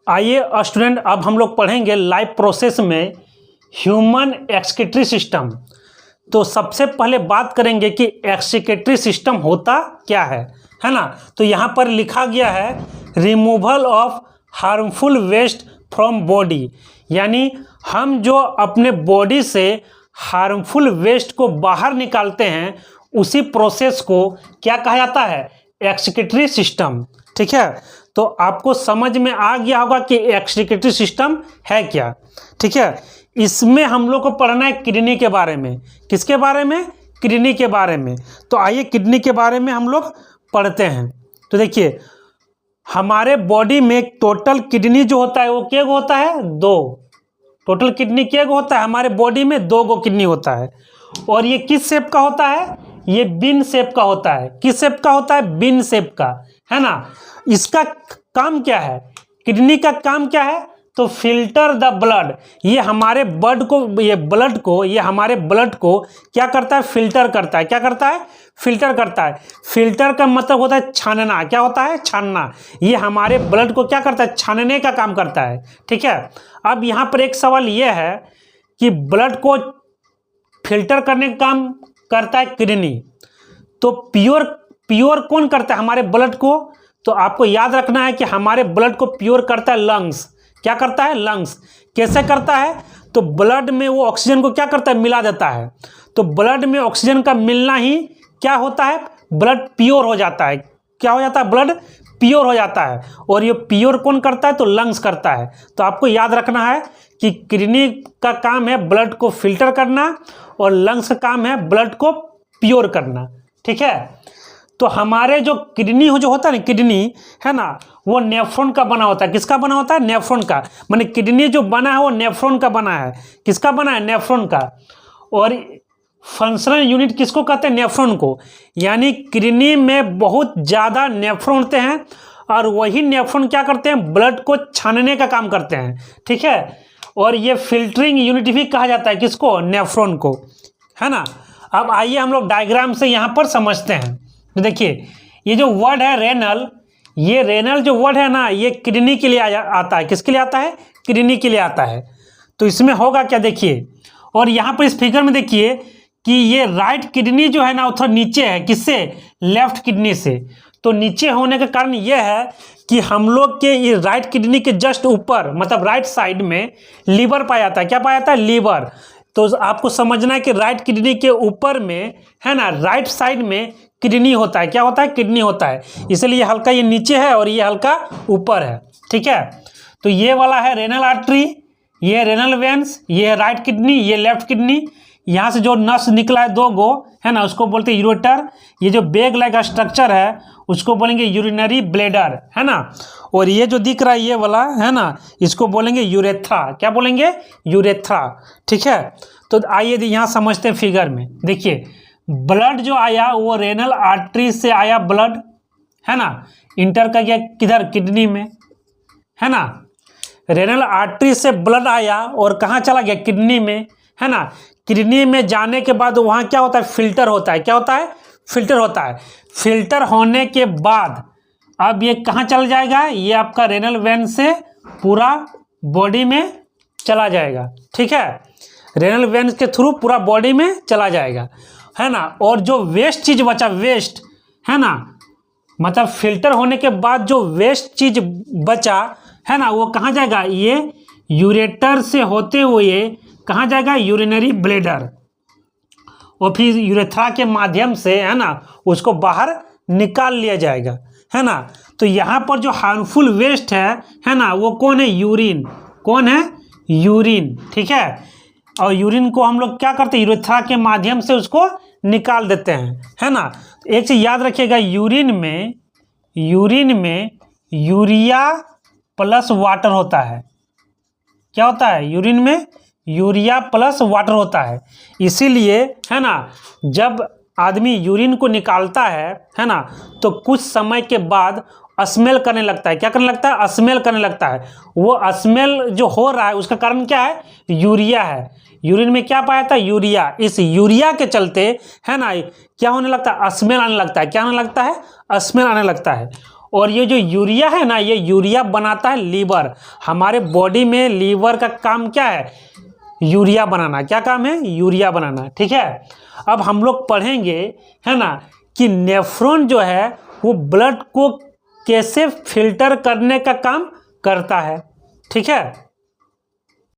आइए स्टूडेंट, अब हम लोग पढ़ेंगे लाइफ प्रोसेस में ह्यूमन एक्सक्रीटरी सिस्टम। तो सबसे पहले बात करेंगे कि एक्सक्रीटरी सिस्टम होता क्या है ना। तो यहाँ पर लिखा गया है removal of harmful waste from body, यानी हम जो अपने बॉडी से हार्मफुल वेस्ट को बाहर निकालते हैं उसी प्रोसेस को क्या कहा जाता है, एक्सक्रीटरी सिस्टम। ठीक है, तो आपको समझ में आ गया होगा कि एक्सक्रीटरी सिस्टम है क्या। ठीक है, इसमें हम लोग को पढ़ना है किडनी के बारे में। किसके बारे में? किडनी के बारे में। तो आइए किडनी के बारे में हम लोग पढ़ते हैं। तो देखिए, हमारे बॉडी में टोटल किडनी जो होता है वो क्या होता है? 2। टोटल किडनी क्या होता है? हमारे बॉडी में 2 गो किडनी होता है। और ये किस शेप का होता है? ये बिन शेप का होता है। किस शेप का होता है? बिन शेप का, है ना। इसका काम क्या है? किडनी का काम क्या है? तो फिल्टर द ब्लड। ये हमारे ब्लड को हमारे ब्लड को क्या करता है? फिल्टर करता है। क्या करता है? फिल्टर करता है। फिल्टर का मतलब होता है छानना। क्या होता है? छानना। ये हमारे ब्लड को क्या करता है? छानने का काम करता है। ठीक है, अब यहाँ पर एक सवाल ये है कि ब्लड को फिल्टर करने का काम करता है किडनी, तो प्योर कौन करता है हमारे ब्लड को? तो आपको याद रखना है कि हमारे ब्लड को प्योर करता है लंग्स। क्या करता है? लंग्स। कैसे करता है? तो ब्लड में वो ऑक्सीजन को क्या करता है? मिला देता है। तो ब्लड में ऑक्सीजन का मिलना ही क्या होता है? ब्लड प्योर हो जाता है। क्या हो जाता है? ब्लड प्योर हो जाता है। और ये प्योर कौन करता है? तो लंग्स करता है। तो आपको याद रखना है कि किडनी का काम है ब्लड को फिल्टर करना और लंग्स का काम है ब्लड को प्योर करना। ठीक है, तो हमारे जो किडनी जो होता है ना, किडनी है ना, वो नेफ्रॉन का बना होता है। किसका बना होता है? नेफ्रॉन का। माने किडनी जो बना है वो नेफ्रॉन का बना है। किसका बना है? नेफ्रॉन का। और फंक्शनल यूनिट किसको कहते हैं? नेफ्रॉन को। यानी किडनी में बहुत ज़्यादा नेफ्रॉन होते हैं और वही नेफ्रॉन क्या करते हैं? ब्लड को छानने का काम करते हैं। ठीक है, और ये फिल्टरिंग यूनिट भी कहा जाता है किसको? नेफ्रॉन को, है ना। अब आइए हम लोग डायग्राम से यहाँ पर समझते हैं। तो देखिए, ये जो वर्ड है रेनल, ये रेनल जो वर्ड है ना, ये किडनी के लिए आता है। किसके लिए आता है? किडनी के लिए आता है। तो इसमें होगा क्या, देखिए। और यहाँ पर इस फिगर में देखिए कि ये राइट किडनी जो है ना वो थोड़ा नीचे है। किससे? लेफ्ट किडनी से। तो नीचे होने का कारण यह है कि हम लोग के ये राइट किडनी के जस्ट ऊपर, मतलब राइट साइड में लीवर पाया जाता है। क्या पाया जाता है? लीवर। तो आपको समझना है कि राइट किडनी के ऊपर में, है ना, राइट साइड में किडनी होता है। क्या होता है? किडनी होता है। इसलिए हल्का ये नीचे है और ये हल्का ऊपर है। ठीक है, तो ये वाला है रेनल आर्टरी, ये रेनल वेन्स, ये है राइट किडनी, ये लेफ्ट किडनी। यहाँ से जो नस निकला है 2 गो, है ना, उसको बोलते हैं यूरेटर। ये जो बैग लाइक स्ट्रक्चर है उसको बोलेंगे यूरिनरी ब्लेडर, है ना। और ये जो दिख रहा है ये वाला, है ना, इसको बोलेंगे यूरेथ्रा। क्या बोलेंगे? यूरेथ्रा। ठीक है, तो आइए यहाँ समझते हैं फिगर में। देखिए, ब्लड जो आया वो रेनल आर्टरी से आया ब्लड, है ना, इंटर कर गया किधर? किडनी में, है ना। रेनल आर्टरी से ब्लड आया और कहाँ चला गया? किडनी में, है ना। किडनी में जाने के बाद वहाँ क्या होता है? फिल्टर होता है। क्या होता है? फिल्टर होता है। फिल्टर होने के बाद अब ये कहाँ चल जाएगा? ये आपका रेनल वेन से पूरा बॉडी में चला जाएगा। ठीक है, रेनल वेन के थ्रू पूरा बॉडी में चला जाएगा, है ना। और जो वेस्ट चीज बचा, वेस्ट, है ना, मतलब फिल्टर होने के बाद जो वेस्ट चीज बचा, है ना, वो कहाँ जाएगा? ये यूरेटर से होते हुए कहाँ जाएगा? Urinary bladder. और फिर यूरेथ्रा के माध्यम से, है ना, उसको बाहर निकाल लिया जाएगा, है ना। तो यहाँ पर जो हार्मफुल वेस्ट है ना, वो कौन है? यूरिन। कौन है? यूरिन। ठीक है, और यूरिन को हम लोग क्या करते हैं? यूरेथ्रा के माध्यम से उसको निकाल देते हैं, है ना। एक चीज याद रखिएगा, यूरिन में यूरिया प्लस वाटर होता है। क्या होता है? यूरिन में यूरिया प्लस वाटर होता है। इसीलिए, है ना, जब आदमी यूरिन को निकालता है ना, तो कुछ समय के बाद स्मेल करने लगता है। क्या करने लगता है? स्मेल करने लगता है। वो स्मेल जो हो रहा है उसका कारण क्या है? यूरिया है। यूरिन में क्या पाया था? यूरिया। इस यूरिया के चलते, है ना, क्या होने लगता है? स्मेल आने लगता है। क्या आने लगता है? स्मेल आने लगता है। और ये जो यूरिया है ना, ये यूरिया बनाता है लीवर। हमारे बॉडी में लीवर का काम क्या है? यूरिया बनाना। क्या काम है? यूरिया बनाना। ठीक है, अब हम लोग पढ़ेंगे, है ना, कि नेफ्रॉन जो है वो ब्लड को कैसे फिल्टर करने का काम करता है। ठीक है।